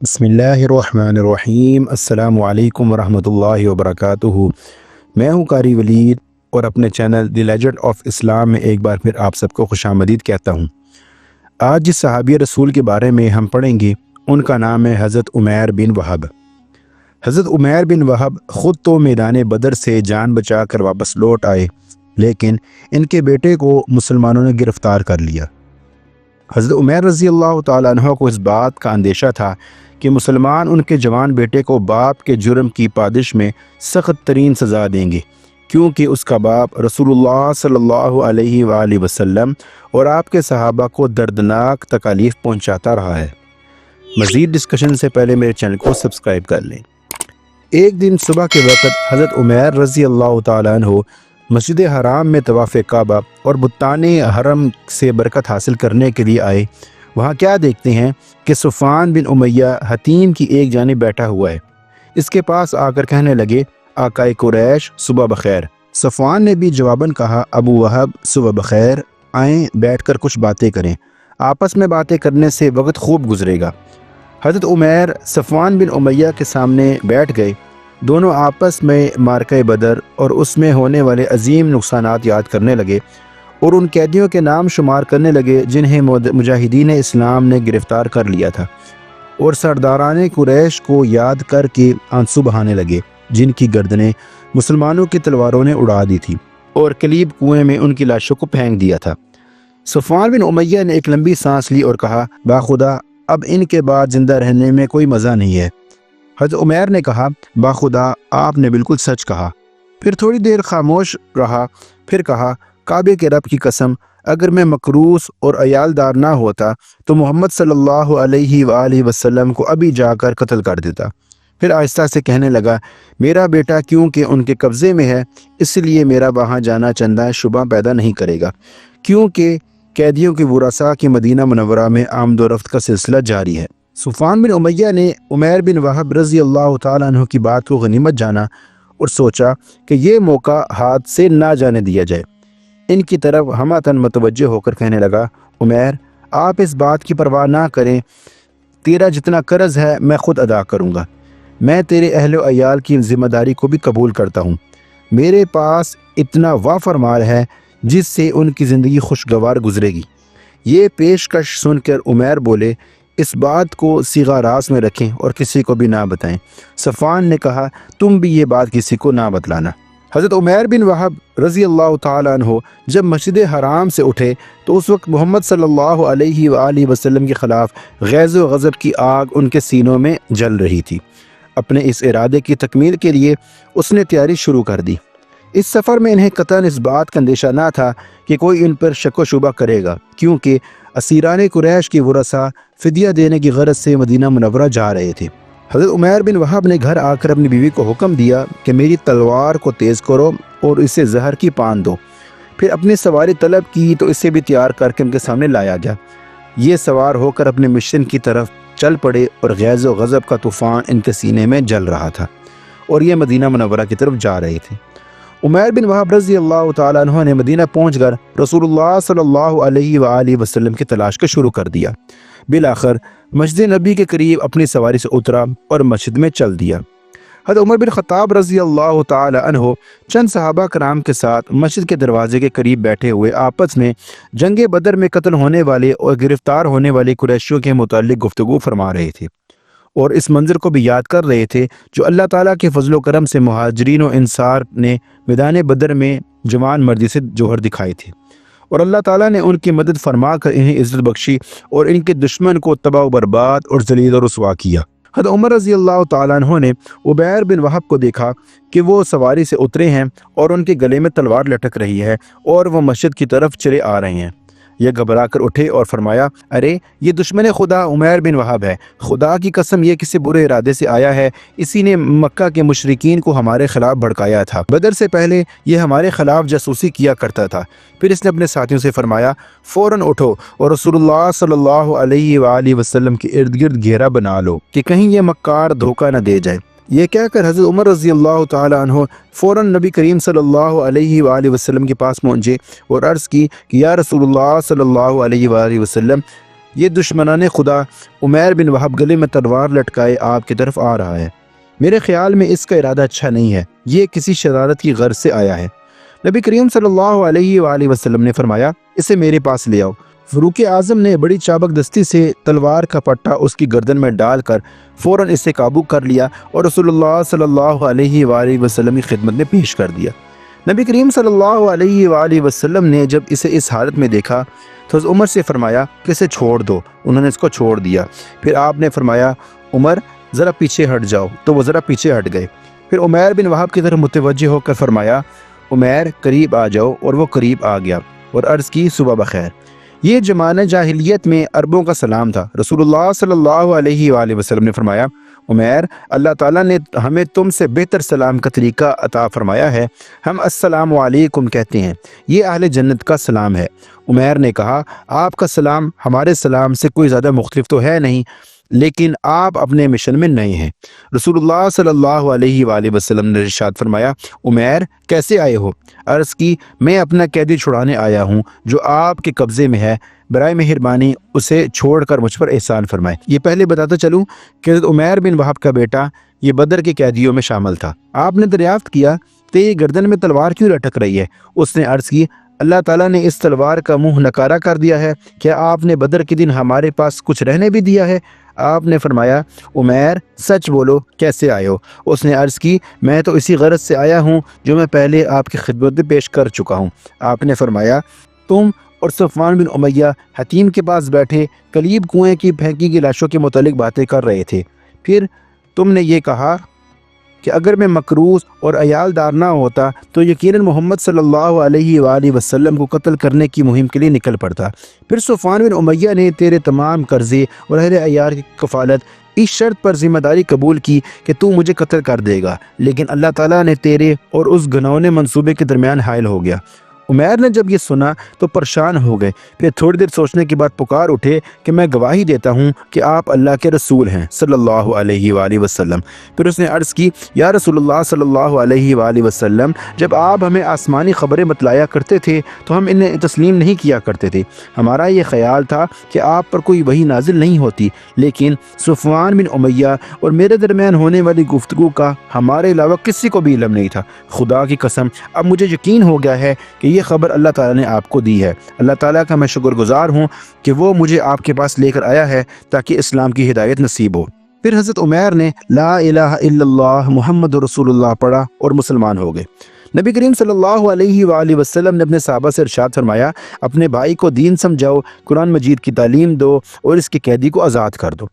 بسم اللہ الرحمن الرحیم۔ السلام علیکم ورحمۃ اللہ وبرکاتہ۔ میں ہوں قاری ولید اور اپنے چینل دی لیجنڈ آف اسلام میں ایک بار پھر آپ سب کو خوش آمدید کہتا ہوں۔ آج جس صحابی رسول کے بارے میں ہم پڑھیں گے ان کا نام ہے حضرت عمیر بن وہب۔ حضرت عمیر بن وہب خود تو میدان بدر سے جان بچا کر واپس لوٹ آئے، لیکن ان کے بیٹے کو مسلمانوں نے گرفتار کر لیا۔ حضرت عمیر رضی اللہ تعالیٰ عنہ کو اس بات کا اندیشہ تھا کہ مسلمان ان کے جوان بیٹے کو باپ کے جرم کی پادش میں سخت ترین سزا دیں گے، کیونکہ اس کا باپ رسول اللہ صلی اللہ علیہ وآلہ وسلم اور آپ کے صحابہ کو دردناک تکالیف پہنچاتا رہا ہے۔ مزید ڈسکشن سے پہلے میرے چینل کو سبسکرائب کر لیں۔ ایک دن صبح کے وقت حضرت عمیر رضی اللہ تعالیٰ عنہ مسجد حرام میں طواف کعبہ اور بتان حرم سے برکت حاصل کرنے کے لیے آئے۔ وہاں کیا دیکھتے ہیں کہ صفوان بن امیہ حتیم کی ایک جانب بیٹھا ہوا ہے۔ اس کے پاس آ کر کہنے لگے، آقائے قریش صبح بخیر۔ صفوان نے بھی جواباً کہا، ابو وہب صبح بخیر، آئیں بیٹھ کر کچھ باتیں کریں، آپس میں باتیں کرنے سے وقت خوب گزرے گا۔ حضرت عمیر صفوان بن امیہ کے سامنے بیٹھ گئے۔ دونوں آپس میں معرکہ بدر اور اس میں ہونے والے عظیم نقصانات یاد کرنے لگے اور ان قیدیوں کے نام شمار کرنے لگے جنہیں مجاہدین اسلام نے گرفتار کر لیا تھا، اور سرداران قریش کو یاد کر کے آنسو بہانے لگے جن کی گردنیں مسلمانوں کی تلواروں نے اڑا دی تھی اور کلیب کنویں میں ان کی لاشوں کو پھینک دیا تھا۔ صفوان بن امیہ نے ایک لمبی سانس لی اور کہا، باخدا اب ان کے بعد زندہ رہنے میں کوئی مزہ نہیں ہے۔ حضرت عمیر نے کہا، باخدا آپ نے بالکل سچ کہا۔ پھر تھوڑی دیر خاموش رہا، پھر کہا، کعبے کے رب کی قسم، اگر میں مکروس اور عیالدار نہ ہوتا تو محمد صلی اللہ علیہ وآلہ وسلم کو ابھی جا کر قتل کر دیتا۔ پھر آہستہ سے کہنے لگا، میرا بیٹا کیونکہ ان کے قبضے میں ہے اس لیے میرا وہاں جانا چندہ شبہ پیدا نہیں کرے گا، کیونکہ قیدیوں کے ورثاء کی مدینہ منورہ میں آمد و رفت کا سلسلہ جاری ہے۔ صفوان بن امیہ نے عمیر بن وہب رضی اللہ تعالیٰ عنہ کی بات کو غنیمت جانا اور سوچا کہ یہ موقع ہاتھ سے نہ جانے دیا جائے۔ ان کی طرف ہمتاً متوجہ ہو کر کہنے لگا، عمیر آپ اس بات کی پرواہ نہ کریں، تیرا جتنا قرض ہے میں خود ادا کروں گا۔ میں تیرے اہل و عیال کی ذمہ داری کو بھی قبول کرتا ہوں۔ میرے پاس اتنا وافر مال ہے جس سے ان کی زندگی خوشگوار گزرے گی۔ یہ پیشکش سن کر عمیر بولے، اس بات کو صیغہ راز میں رکھیں اور کسی کو بھی نہ بتائیں۔ صفوان نے کہا، تم بھی یہ بات کسی کو نہ بتلانا۔ حضرت عمیر بن وہب رضی اللہ تعالیٰ عنہ جب مسجد حرام سے اٹھے تو اس وقت محمد صلی اللہ علیہ وآلہ وسلم کے خلاف غیظ و غضب کی آگ ان کے سینوں میں جل رہی تھی۔ اپنے اس ارادے کی تکمیل کے لیے اس نے تیاری شروع کر دی۔ اس سفر میں انہیں قطعاً اس بات کا اندیشہ نہ تھا کہ کوئی ان پر شک و شبہ کرے گا، کیونکہ اسیران قریش کی ورثاء فدیہ دینے کی غرض سے مدینہ منورہ جا رہے تھے۔ حضرت عمیر بن وہب نے گھر آ کر اپنی بیوی کو حکم دیا کہ میری تلوار کو تیز کرو اور اسے زہر کی پان دو۔ پھر اپنی سواری طلب کی تو اسے بھی تیار کر کے ان کے سامنے لایا گیا۔ یہ سوار ہو کر اپنے مشن کی طرف چل پڑے اور غیظ و غضب کا طوفان ان کے سینے میں جل رہا تھا اور یہ مدینہ منورہ کی طرف جا رہے تھے۔ عمیر بن وہب رضی اللہ تعالیٰ عنہ نے مدینہ پہنچ کر رسول اللہ صلی اللہ علیہ وآلہ وسلم کی تلاش کا شروع کر دیا۔ بالآخر مسجد نبی کے قریب اپنی سواری سے اترا اور مسجد میں چل دیا۔ حضرت عمر بن خطاب رضی اللہ تعالیٰ عنہ چند صحابہ کرام کے ساتھ مسجد کے دروازے کے قریب بیٹھے ہوئے آپس میں جنگ بدر میں قتل ہونے والے اور گرفتار ہونے والے قریشیوں کے متعلق گفتگو فرما رہے تھے اور اس منظر کو بھی یاد کر رہے تھے جو اللہ تعالیٰ کے فضل و کرم سے مہاجرین و انصار نے میدان بدر میں جوان مردی سے جوہر دکھائے تھے، اور اللہ تعالیٰ نے ان کی مدد فرما کر انہیں عزت بخشی اور ان کے دشمن کو تباہ و برباد اور ذلیل و رسوا کیا۔ حضرت عمر رضی اللہ تعالیٰ عنہ نے عمیر بن وہب کو دیکھا کہ وہ سواری سے اترے ہیں اور ان کے گلے میں تلوار لٹک رہی ہے اور وہ مسجد کی طرف چلے آ رہے ہیں۔ یہ گھبرا کر اٹھے اور فرمایا، ارے یہ دشمن خدا عمیر بن وہب ہے، خدا کی قسم یہ کسی برے ارادے سے آیا ہے، اسی نے مکہ کے مشرکین کو ہمارے خلاف بھڑکایا تھا، بدر سے پہلے یہ ہمارے خلاف جاسوسی کیا کرتا تھا۔ پھر اس نے اپنے ساتھیوں سے فرمایا، فوراً اٹھو اور رسول اللہ صلی اللہ علیہ وآلہ وسلم کے ارد گرد گھیرا بنا لو کہ کہیں یہ مکار دھوکہ نہ دے جائے۔ یہ کہہ کر حضرت عمر رضی اللہ تعالیٰ عنہ فوراً نبی کریم صلی اللہ علیہ وآلہ وسلم کے پاس پہنچے اور عرض کی کہ یا رسول اللہ صلی اللہ علیہ وآلہ وسلم، یہ دشمنان خدا عمیر بن وہب گلے میں تلوار لٹکائے آپ کی طرف آ رہا ہے۔ میرے خیال میں اس کا ارادہ اچھا نہیں ہے، یہ کسی شرارت کی غرض سے آیا ہے۔ نبی کریم صلی اللہ علیہ وآلہ وسلم نے فرمایا اسے میرے پاس لے آؤ۔ فاروق اعظم نے بڑی چابک دستی سے تلوار کا پٹا اس کی گردن میں ڈال کر فوراً اسے قابو کر لیا اور رسول اللہ صلی اللہ علیہ وآلہ وسلم کی خدمت میں پیش کر دیا۔ نبی کریم صلی اللہ علیہ وآلہ وسلم نے جب اسے اس حالت میں دیکھا تو عمر سے فرمایا کہ اسے چھوڑ دو۔ انہوں نے اس کو چھوڑ دیا۔ پھر آپ نے فرمایا عمر ذرا پیچھے ہٹ جاؤ، تو وہ ذرا پیچھے ہٹ گئے۔ پھر عمیر بن وہب کی طرف متوجہ ہو کر فرمایا عمیر قریب آ جاؤ، اور وہ قریب آ گیا اور عرض کی صبح بخیر۔ یہ زمانہ جاہلیت میں عربوں کا سلام تھا۔ رسول اللہ صلی اللہ علیہ وآلہ وسلم نے فرمایا عمیر اللہ تعالیٰ نے ہمیں تم سے بہتر سلام کا طریقہ عطا فرمایا ہے، ہم السلام علیکم کہتے ہیں، یہ اہل جنت کا سلام ہے۔ عمیر نے کہا آپ کا سلام ہمارے سلام سے کوئی زیادہ مختلف تو ہے نہیں، لیکن آپ اپنے مشن میں نئے ہیں۔ رسول اللہ صلی اللہ علیہ وآلہ وسلم نے ارشاد فرمایا عمیر کیسے آئے ہو؟ عرض کی میں اپنا قیدی چھڑانے آیا ہوں جو آپ کے قبضے میں ہے، برائے مہربانی اسے چھوڑ کر مجھ پر احسان فرمائے۔ یہ پہلے بتاتا چلوں کہ حضرت عمیر بن وہب کا بیٹا یہ بدر کے قیدیوں میں شامل تھا۔ آپ نے دریافت کیا کہ یہ گردن میں تلوار کیوں لٹک رہی ہے؟ اس نے عرض کی اللہ تعالیٰ نے اس تلوار کا منہ نکارا کر دیا ہے، کیا آپ نے بدر کے دن ہمارے پاس کچھ رہنے بھی دیا ہے؟ آپ نے فرمایا عمیر سچ بولو کیسے آئے ہو؟ اس نے عرض کی میں تو اسی غرض سے آیا ہوں جو میں پہلے آپ کی خدمت میں پیش کر چکا ہوں۔ آپ نے فرمایا تم اور صفوان بن امیہ حتیم کے پاس بیٹھے کلیب کنویں کی پھینکی گئی لاشوں کے متعلق باتیں کر رہے تھے، پھر تم نے یہ کہا کہ اگر میں مکروز اور عیالدار نہ ہوتا تو یقیناً محمد صلی اللہ علیہ وآلہ وسلم کو قتل کرنے کی مہم کے لیے نکل پڑتا۔ پھر صفوان بن امیہ نے تیرے تمام قرضے اور اہل عیار کی کفالت اس شرط پر ذمہ داری قبول کی کہ تو مجھے قتل کر دے گا، لیکن اللہ تعالیٰ نے تیرے اور اس گھنونے منصوبے کے درمیان حائل ہو گیا۔ عمیر نے جب یہ سنا تو پریشان ہو گئے، پھر تھوڑی دیر سوچنے کے بعد پکار اٹھے کہ میں گواہی دیتا ہوں کہ آپ اللہ کے رسول ہیں صلی اللہ علیہ وآلہ وسلم۔ پھر اس نے عرض کی یا رسول اللہ صلی اللہ علیہ وآلہ وسلم جب آپ ہمیں آسمانی خبریں بتلایا کرتے تھے تو ہم انہیں تسلیم نہیں کیا کرتے تھے، ہمارا یہ خیال تھا کہ آپ پر کوئی وحی نازل نہیں ہوتی، لیکن صفوان بن امیہ اور میرے درمیان ہونے والی گفتگو کا ہمارے علاوہ کسی کو بھی علم نہیں تھا۔ خدا کی قسم اب مجھے یقین ہو گیا ہے کہ یہ خبر اللہ تعالیٰ نے آپ کو دی ہے۔ اللہ تعالیٰ کا میں شکر گزار ہوں کہ وہ مجھے آپ کے پاس لے کر آیا ہے تاکہ اسلام کی ہدایت نصیب ہو۔ پھر حضرت عمیر نے لا الہ الا اللہ محمد رسول اللہ پڑھا اور مسلمان ہو گئے۔ نبی کریم صلی اللہ علیہ وآلہ وسلم نے اپنے صحابہ سے ارشاد فرمایا اپنے بھائی کو دین سمجھاؤ، قرآن مجید کی تعلیم دو اور اس کے قیدی کو آزاد کر دو۔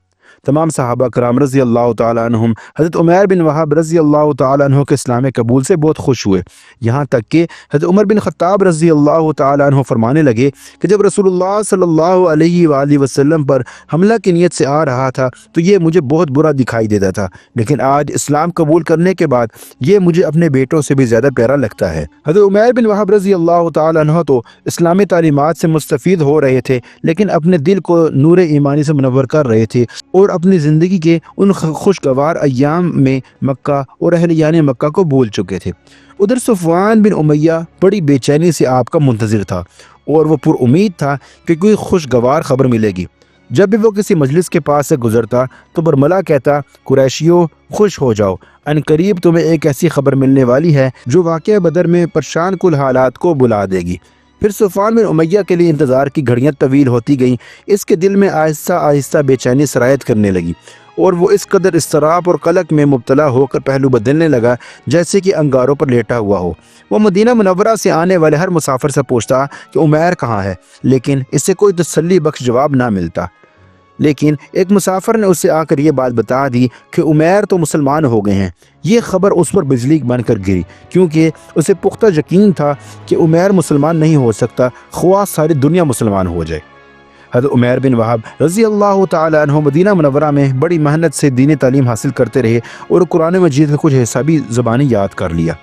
تمام صحابہ کرام رضی اللہ تعالیٰ عنہم حضرت عمیر بن وہب رضی اللہ تعالیٰ عنہ کے اسلام قبول سے بہت خوش ہوئے، یہاں تک کہ حضرت عمر بن خطاب رضی اللہ تعالیٰ عنہ فرمانے لگے کہ جب رسول اللہ صلی اللہ علیہ وآلہ وسلم پر حملہ کی نیت سے آ رہا تھا تو یہ مجھے بہت برا دکھائی دیتا تھا، لیکن آج اسلام قبول کرنے کے بعد یہ مجھے اپنے بیٹوں سے بھی زیادہ پیارا لگتا ہے۔ حضرت عمیر بن وہب رضی اللہ تعالیٰ عنہ تو اسلامی تعلیمات سے مستفید ہو رہے تھے، لیکن اپنے دل کو نور ایمانی سے منور کر رہے تھے اور اپنی زندگی کے ان خوشگوار ایام میں مکہ اور اہلیان مکہ کو بھول چکے تھے۔ ادھر صفوان بن امیہ بڑی بے چینی سے آپ کا منتظر تھا اور وہ پر امید تھا کہ کوئی خوشگوار خبر ملے گی۔ جب بھی وہ کسی مجلس کے پاس سے گزرتا تو برملا کہتا قریشیوں خوش ہو جاؤ، ان قریب تمہیں ایک ایسی خبر ملنے والی ہے جو واقعہ بدر میں پریشان کل حالات کو بلا دے گی۔ پھر صفوان بن امیہ کے لیے انتظار کی گھڑیاں طویل ہوتی گئیں، اس کے دل میں آہستہ آہستہ بے چینی سرایت کرنے لگی اور وہ اس قدر اضطراب اور قلق میں مبتلا ہو کر پہلو بدلنے لگا جیسے کہ انگاروں پر لیٹا ہوا ہو۔ وہ مدینہ منورہ سے آنے والے ہر مسافر سے پوچھتا کہ عمیر کہاں ہے، لیکن اس سے کوئی تسلی بخش جواب نہ ملتا۔ لیکن ایک مسافر نے اسے آ کر یہ بات بتا دی کہ عمیر تو مسلمان ہو گئے ہیں۔ یہ خبر اس پر بجلی بن کر گری، کیونکہ اسے پختہ یقین تھا کہ عمیر مسلمان نہیں ہو سکتا خواہ ساری دنیا مسلمان ہو جائے۔ حضرت عمیر بن وہب رضی اللہ تعالیٰ عنہ مدینہ منورہ میں بڑی محنت سے دینی تعلیم حاصل کرتے رہے اور قرآن مجید کا کچھ حصہ بھی زبانی یاد کر لیا۔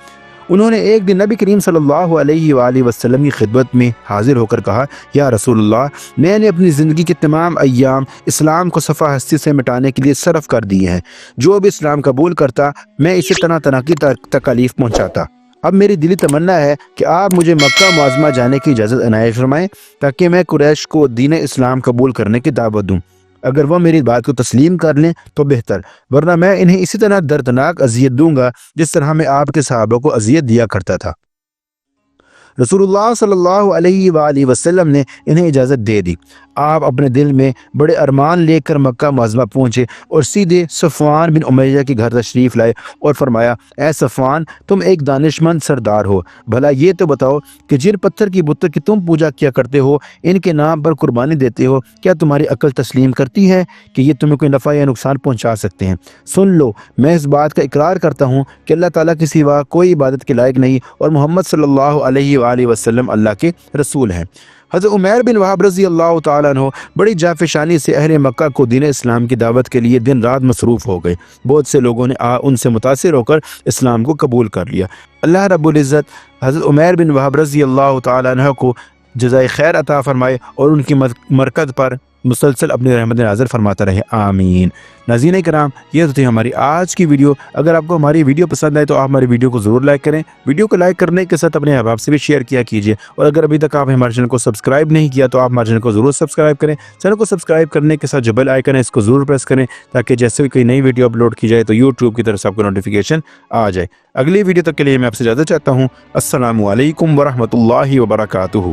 انہوں نے ایک دن نبی کریم صلی اللہ علیہ وآلہ وسلم کی خدمت میں حاضر ہو کر کہا یا رسول اللہ میں نے اپنی زندگی کے تمام ایام اسلام کو صفحہ ہستی سے مٹانے کے لیے صرف کر دیے ہیں، جو بھی اسلام قبول کرتا میں اسے طرح طرح کی تکالیف پہنچاتا۔ اب میری دلی تمنا ہے کہ آپ مجھے مکہ معظمہ جانے کی اجازت عنایت فرمائیں تاکہ میں قریش کو دین اسلام قبول کرنے کی دعوت دوں۔ اگر وہ میری بات کو تسلیم کر لیں تو بہتر، ورنہ میں انہیں اسی طرح دردناک اذیت دوں گا جس طرح میں آپ کے صحابہ کو اذیت دیا کرتا تھا۔ رسول اللہ صلی اللہ علیہ وآلہ وسلم نے انہیں اجازت دے دی۔ آپ اپنے دل میں بڑے ارمان لے کر مکہ معظمہ پہنچے اور سیدھے صفوان بن امیہ کے گھر تشریف لائے اور فرمایا، اے صفوان، تم ایک دانشمند سردار ہو، بھلا یہ تو بتاؤ کہ جن پتھر کی بتوں کی تم پوجا کیا کرتے ہو، ان کے نام پر قربانی دیتے ہو، کیا تمہاری عقل تسلیم کرتی ہے کہ یہ تمہیں کوئی نفع یا نقصان پہنچا سکتے ہیں؟ سن لو، میں اس بات کا اقرار کرتا ہوں کہ اللہ تعالیٰ کے سوا کوئی عبادت کے لائق نہیں اور محمد صلی اللہ علیہ وآلہ وسلم اللہ کے رسول ہیں۔ حضرت عمیر بن وہب رضی اللہ تعالیٰ عنہ بڑی جافشانی سے اہل مکہ کو دین اسلام کی دعوت کے لیے دن رات مصروف ہو گئے۔ بہت سے لوگوں نے ان سے متاثر ہو کر اسلام کو قبول کر لیا۔ اللہ رب العزت حضرت عمیر بن وہب رضی اللہ تعالیٰ عنہ کو جزائے خیر عطا فرمائے اور ان کی مرکز پر مسلسل اپنی رحمت نازل فرماتا رہے، آمین۔ ناظرین کرام، یہ تو تھی ہماری آج کی ویڈیو۔ اگر آپ کو ہماری ویڈیو پسند آئے تو آپ ہماری ویڈیو کو ضرور لائک کریں۔ ویڈیو کو لائک کرنے کے ساتھ اپنے احباب سے بھی شیئر کیا کیجیے، اور اگر ابھی تک آپ ہمارے چینل کو سبسکرائب نہیں کیا تو آپ ہمارے چینل کو ضرور سبسکرائب کریں۔ چینل کو سبسکرائب کرنے کے ساتھ جو بیل آئیکن ہے اس کو ضرور پریس کریں تاکہ جیسے بھی کوئی نئی ویڈیو اپلوڈ کی جائے تو یوٹیوب کی طرف سے آپ کو نوٹیفیکیشن آ جائے۔ اگلی ویڈیو تک کے لیے میں آپ سے اجازت چاہتا ہوں۔ السلام علیکم ورحمۃ اللہ وبرکاتہ۔